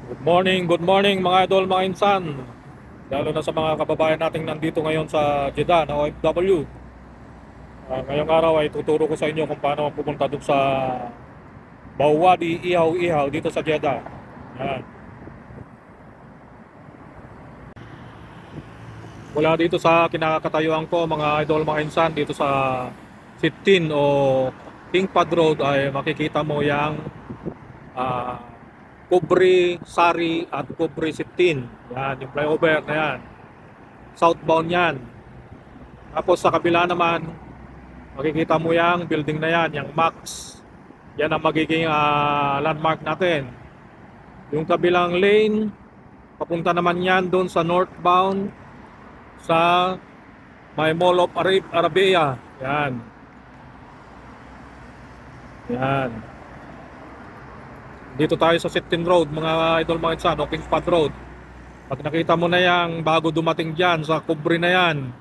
Good morning mga idol, mga insan. Lalo na sa mga kababayan nating nandito ngayon sa Jeddah na OFW. Ngayong araw ay tuturo ko sa inyo kung paano pumunta dun sa Bauwadi Ihaw-Ihaw dito sa Jeddah. Yan. Mula dito sa kinakatayuan ko mga idol, mga insan, dito sa 15 o King Fahd Road ay makikita mo yung ah, Kubri Sari at Kubri 15. Yan, yung flyover na yan. Southbound yan. Tapos sa kabila naman, makikita mo yung building na yan, yung Max. Yan ang magiging landmark natin. Yung kabilang lane, papunta naman yan doon sa northbound sa may Mall of Arabia. Yan. Yan. Dito tayo sa 15 Road, mga idol, mga insan, o King Fahd Road. Pag nakita mo na yang bago dumating dyan sa Kubri na yan,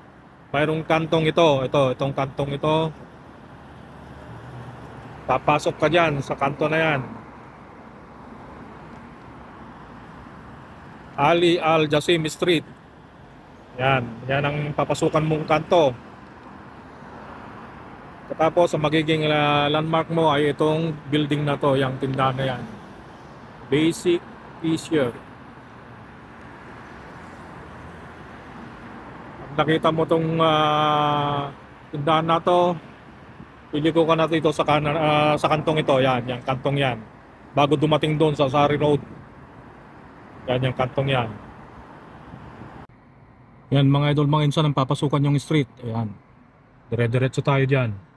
mayroong kantong itong kantong ito. Papasok ka dyan sa kanto na yan. Ali Al Jassim Street. Yan ang papasukan mong kanto. Tapos ang magiging landmark mo ay itong building na to, yung tindahan na yan. Basic Fisher. Pag nakita mo tong tindahan na to, piliko ka na dito sa sa kantong ito, yan, yung kantong yan. Bago dumating doon sa Sari Road. Yan yung kantong yan. Yan mga idol, mga insan, ang papasukan yung street. Ayan. Dire-diretso tayo diyan.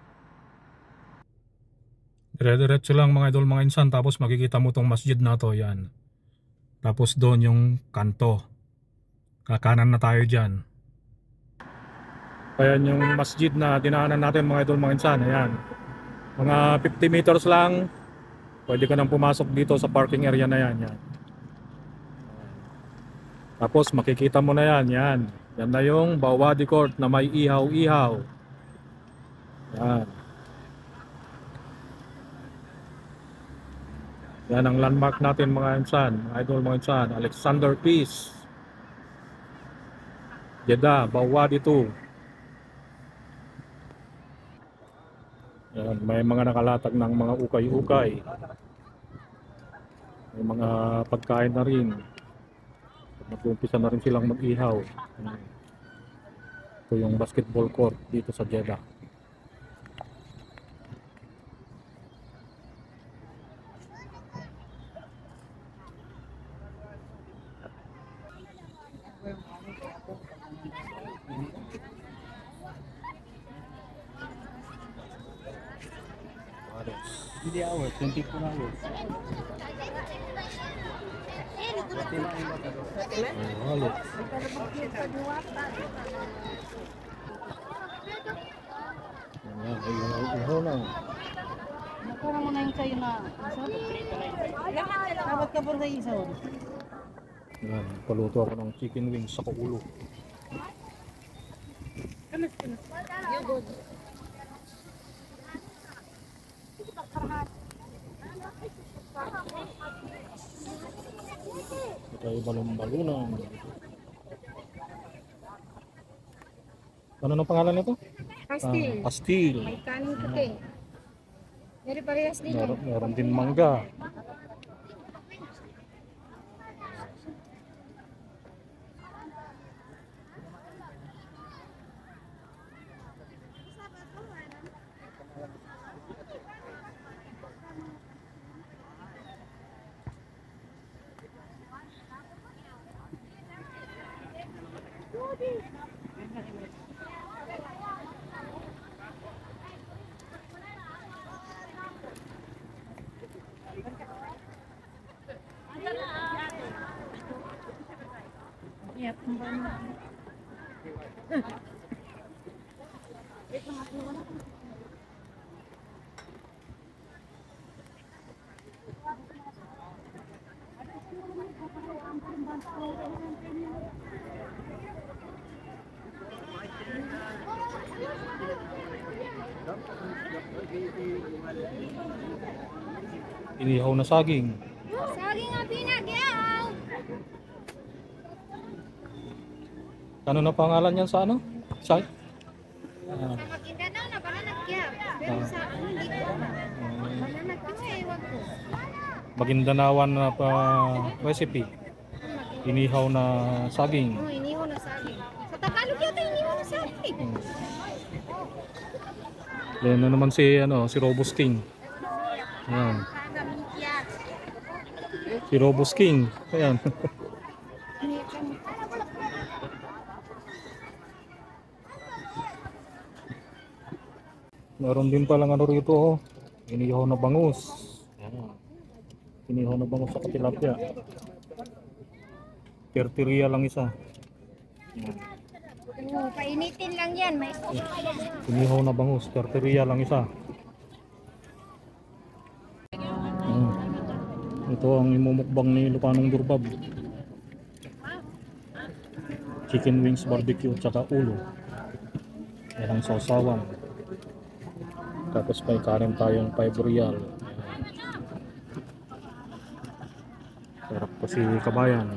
Dire-diretso lang mga idol, mga insan, tapos makikita mo tong masjid na to, yan. Tapos doon yung kanto. Kakanan na tayo diyan. Ayan yung masjid na dinaanan natin mga idol, mga insan. Ayan. Mga 50 meters lang, pwede ka nang pumasok dito sa parking area na yan. Yan. Tapos makikita mo na yan. Yan. Yan na yung Bauwadi Court na may ihaw-ihaw. Yan. Yan ang landmark natin mga insan, mga idol, mga insan. Alexander Peace, Jeddah, Bauwadi 2. Yan, may mga nakalatag ng mga ukay-ukay. May mga pagkain na rin. Nag-umpisa na rin silang mag-ihaw. Ito yung basketball court dito sa Jeddah. Hindi hours, 24 hours. Halo. Ihaw na. Nakuha mo na yung sa'yo na isaw. Dapat ka pa sa isaw. Yan, paluto ako ng chicken wings sa kaulo. Ito ay balon-balunang. Ano nang pangalan nito? Pastil. Pastil. May kanin puti. Meron parehas din yan. Meron din mangga. Iya, kembali. Inihaw na saging. Saging ang pinagyaw. Ano na pangalan niyan sa ano? Site? Sa Maguindanao na banana kyab. Pero sa ano hindi ko alam. Banana kyab ewan ko. Magindanawan na pa recipe. Inihaw na saging. Oh, inihaw na saging. Sa Tagalog yata inihaw na saging. Then na naman si ano, si Robust King. Ayan. Si Robust King. Ayan. Meron din palang ano rito, oh. Inihaw na bangus. Ayan. Inihaw na bangus sa tilapia. Terteria lang isa. Oh, painitin lang yan. May Inihaw na bangus, terteria lang isa. Ayan. Ito ang imumukbang ni Lupanong Durbab. Chicken wings barbecue tsaka ulo. Yan ang sausawan. Tapos may kanin tayong 5 real. Sarap pa si Kabayan.